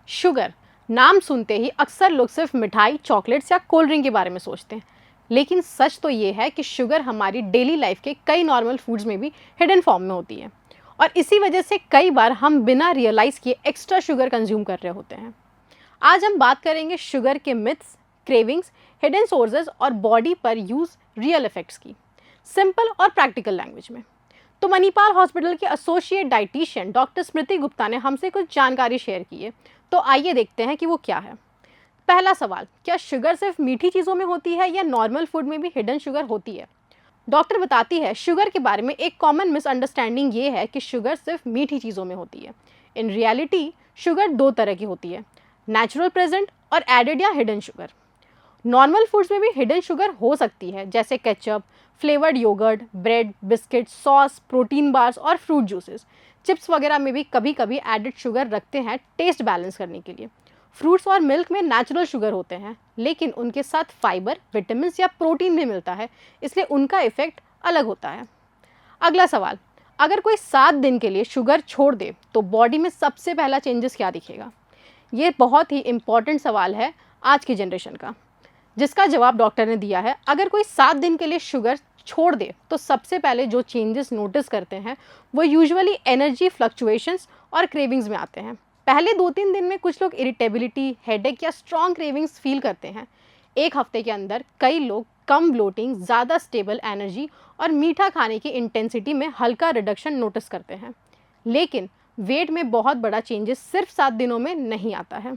Sugar नाम सुनते ही अक्सर लोग सिर्फ मिठाई, चॉकलेट्स या कोल्ड ड्रिंक के बारे में सोचते हैं। लेकिन सच तो ये है कि शुगर हमारी डेली लाइफ के कई नॉर्मल फूड्स में भी हिडन फॉर्म में होती है और इसी वजह से कई बार हम बिना रियलाइज़ किए एक्स्ट्रा शुगर कंज्यूम कर रहे होते हैं। आज हम बात करेंगे शुगर के मिथ्स, क्रेविंग्स, हिडन सोर्सेज और बॉडी पर यूज रियल इफेक्ट्स की, सिंपल और प्रैक्टिकल लैंग्वेज में। तो मणिपाल हॉस्पिटल के एसोसिएट डाइटिशियन डॉक्टर स्मृति गुप्ता ने हमसे कुछ जानकारी शेयर की है। तो आइए देखते हैं कि वो क्या है। पहला सवाल, क्या शुगर सिर्फ मीठी चीज़ों में होती है या नॉर्मल फूड में भी हिडन शुगर होती है? डॉक्टर बताती है, शुगर के बारे में एक कॉमन मिसअंडरस्टैंडिंग ये है कि शुगर सिर्फ मीठी चीज़ों में होती है। इन रियलिटी शुगर दो तरह की होती है, नेचुरल प्रेजेंट और एडेड या हिडन शुगर। नॉर्मल फूड्स में भी हिडन शुगर हो सकती है, जैसे ketchup, flavoured yogurt, bread, biscuit, sauce, protein bars और फ्रूट जूसेस। चिप्स वगैरह में भी कभी कभी एडेड शुगर रखते हैं टेस्ट बैलेंस करने के लिए। फ्रूट्स और मिल्क में नेचुरल शुगर होते हैं, लेकिन उनके साथ फाइबर, विटामिन या प्रोटीन भी मिलता है, इसलिए उनका इफेक्ट अलग होता है। अगला सवाल, अगर कोई 7 दिन के लिए शुगर छोड़ दे तो बॉडी में सबसे पहला चेंजेस क्या दिखेगा? ये बहुत ही इम्पॉर्टेंट सवाल है आज की जनरेशन का, जिसका जवाब डॉक्टर ने दिया है। अगर कोई 7 दिन के लिए शुगर छोड़ दे तो सबसे पहले जो चेंजेस नोटिस करते हैं वो यूजुअली एनर्जी फ्लक्चुएशंस और क्रेविंग्स में आते हैं। पहले 2-3 दिन में कुछ लोग इरिटेबिलिटी, हेडेक या स्ट्रॉन्ग क्रेविंग्स फील करते हैं। एक हफ्ते के अंदर कई लोग कम ब्लोटिंग, ज़्यादा स्टेबल एनर्जी और मीठा खाने की इंटेंसिटी में हल्का रिडक्शन नोटिस करते हैं। लेकिन वेट में बहुत बड़ा चेंजेस सिर्फ 7 दिनों में नहीं आता है।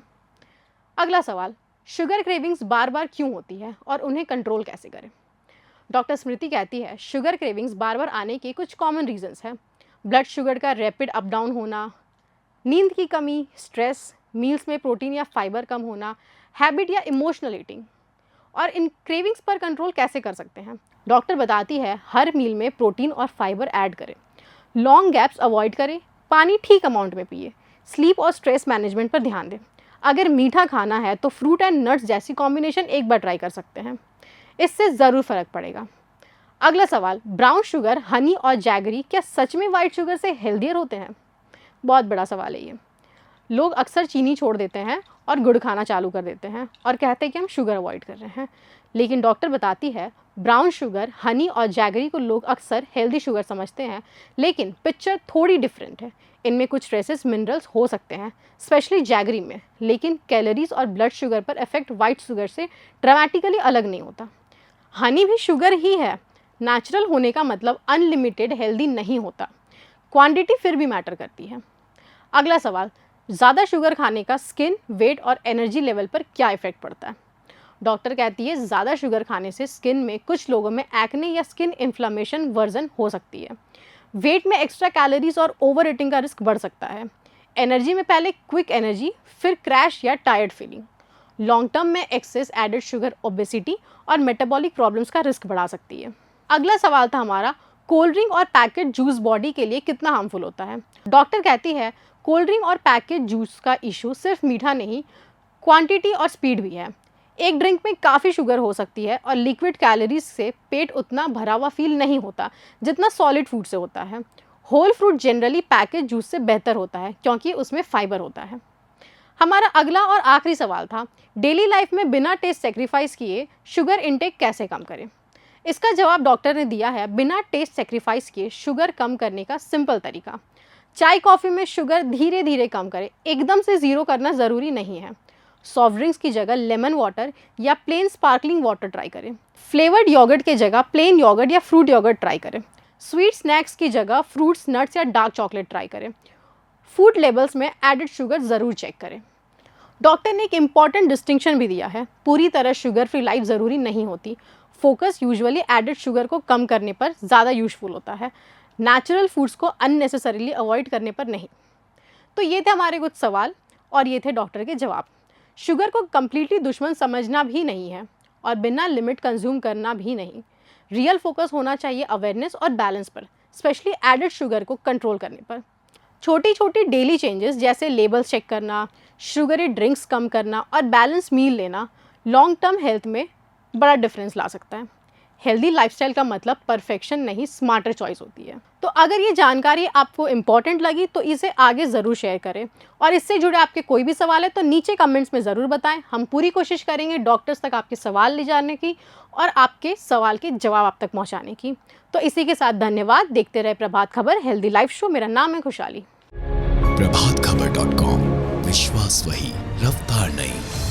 अगला सवाल, शुगर क्रेविंग्स बार बार क्यों होती है और उन्हें कंट्रोल कैसे करें? डॉक्टर स्मृति कहती है, शुगर क्रेविंग्स बार बार आने के कुछ कॉमन रीजंस हैं। ब्लड शुगर का रैपिड अप डाउन होना, नींद की कमी, स्ट्रेस, मील्स में प्रोटीन या फाइबर कम होना, हैबिट या इमोशनल ईटिंग। और इन क्रेविंग्स पर कंट्रोल कैसे कर सकते हैं? डॉक्टर बताती है, हर मील में प्रोटीन और फाइबर ऐड करें, लॉन्ग गैप्स अवॉइड करें, पानी ठीक अमाउंट में पिए, स्लीप और स्ट्रेस मैनेजमेंट पर ध्यान दें। अगर मीठा खाना है तो फ्रूट एंड नट्स जैसी कॉम्बिनेशन एक बार ट्राई कर सकते हैं, इससे ज़रूर फ़र्क पड़ेगा। अगला सवाल, ब्राउन शुगर, हनी और जैगरी क्या सच में वाइट शुगर से हेल्दियर होते हैं? बहुत बड़ा सवाल है ये। लोग अक्सर चीनी छोड़ देते हैं और गुड़ खाना चालू कर देते हैं और कहते हैं कि हम शुगर अवॉइड कर रहे हैं। लेकिन डॉक्टर बताती है, ब्राउन शुगर, हनी और जैगरी को लोग अक्सर हेल्दी शुगर समझते हैं, लेकिन पिक्चर थोड़ी डिफरेंट है। इनमें कुछ ट्रेसेस मिनरल्स हो सकते हैं, स्पेशली जैगरी में, लेकिन कैलोरीज और ब्लड शुगर पर इफेक्ट वाइट शुगर से ड्रामेटिकली अलग नहीं होता। हनी भी शुगर ही है, नेचुरल होने का मतलब अनलिमिटेड हेल्दी नहीं होता, क्वांटिटी फिर भी मैटर करती है। अगला सवाल, ज़्यादा शुगर खाने का स्किन, वेट और एनर्जी लेवल पर क्या इफेक्ट पड़ता है? डॉक्टर कहती है, ज़्यादा शुगर खाने से स्किन में कुछ लोगों में एक्ने या स्किन इन्फ्लामेशन वर्जन हो सकती है। वेट में एक्स्ट्रा कैलोरीज और ओवर ईटिंग का रिस्क बढ़ सकता है। एनर्जी में पहले क्विक एनर्जी, फिर क्रैश या टायर्ड फीलिंग। लॉन्ग टर्म में एक्सेस एडेड शुगर ओबेसिटी और मेटाबॉलिक प्रॉब्लम्स का रिस्क बढ़ा सकती है। अगला सवाल था हमारा, कोल्ड ड्रिंक और पैकेट जूस बॉडी के लिए कितना हार्मफुल होता है? डॉक्टर कहती है, कोल्ड ड्रिंक और पैकेट जूस का इशू सिर्फ मीठा नहीं, क्वांटिटी और स्पीड भी है। एक ड्रिंक में काफ़ी शुगर हो सकती है और लिक्विड कैलोरीज से पेट उतना भरा हुआ फील नहीं होता जितना सॉलिड फूड से होता है। Whole fruit generally packet juice से बेहतर होता है क्योंकि उसमें फाइबर होता है। हमारा अगला और आखिरी सवाल था, डेली लाइफ में बिना टेस्ट सेक्रीफाइस किए शुगर इनटेक कैसे कम करें? इसका जवाब डॉक्टर ने दिया है, बिना टेस्ट सेक्रीफाइस किए शुगर कम करने का सिंपल तरीका, चाय कॉफ़ी में शुगर धीरे धीरे कम करें, एकदम से ज़ीरो करना ज़रूरी नहीं है। सॉफ्ट ड्रिंक्स की जगह लेमन वाटर या प्लेन स्पार्कलिंग वाटर ट्राई करें। फ्लेवर्ड योगर्ट की जगह प्लेन योगर्ट या फ्रूट योगर्ट ट्राई करें। स्वीट स्नैक्स की जगह फ्रूट्स, नट्स या डार्क चॉकलेट ट्राई करें। फूड लेबल्स में एडेड शुगर ज़रूर चेक करें। डॉक्टर ने एक इम्पॉर्टेंट डिस्टिंक्शन भी दिया है, पूरी तरह शुगर फ्री लाइफ ज़रूरी नहीं होती। फोकस यूजुअली एडेड शुगर को कम करने पर ज़्यादा यूजफुल होता है, नेचुरल फूड्स को अननेसेसरीली अवॉइड करने पर नहीं। तो ये थे हमारे कुछ सवाल और ये थे डॉक्टर के जवाब। शुगर को कम्प्लीटली दुश्मन समझना भी नहीं है और बिना लिमिट कंज्यूम करना भी नहीं। रियल फोकस होना चाहिए अवेयरनेस और बैलेंस पर, स्पेशली एडेड शुगर को कंट्रोल करने पर। छोटी छोटी डेली चेंजेस जैसे लेबल्स चेक करना, शुगरी ड्रिंक्स कम करना और बैलेंस मील लेना लॉन्ग टर्म हेल्थ में बड़ा डिफरेंस ला सकता है। हेल्दी लाइफस्टाइल का मतलब परफेक्शन नहीं, स्मार्टर चॉइस होती है। तो अगर ये जानकारी आपको इम्पॉर्टेंट लगी तो इसे आगे ज़रूर शेयर करें, और इससे जुड़े आपके कोई भी सवाल है तो नीचे कमेंट्स में ज़रूर बताएं। हम पूरी कोशिश करेंगे डॉक्टर्स तक आपके सवाल ले जाने की और आपके सवाल के जवाब आप तक पहुंचाने की। तो इसी के साथ धन्यवाद। देखते रहे Prabhat Khabar healthy life show. मेरा नाम है खुशहाली। प्रभातखबर.com, विश्वास वही, रफ्तार नहीं।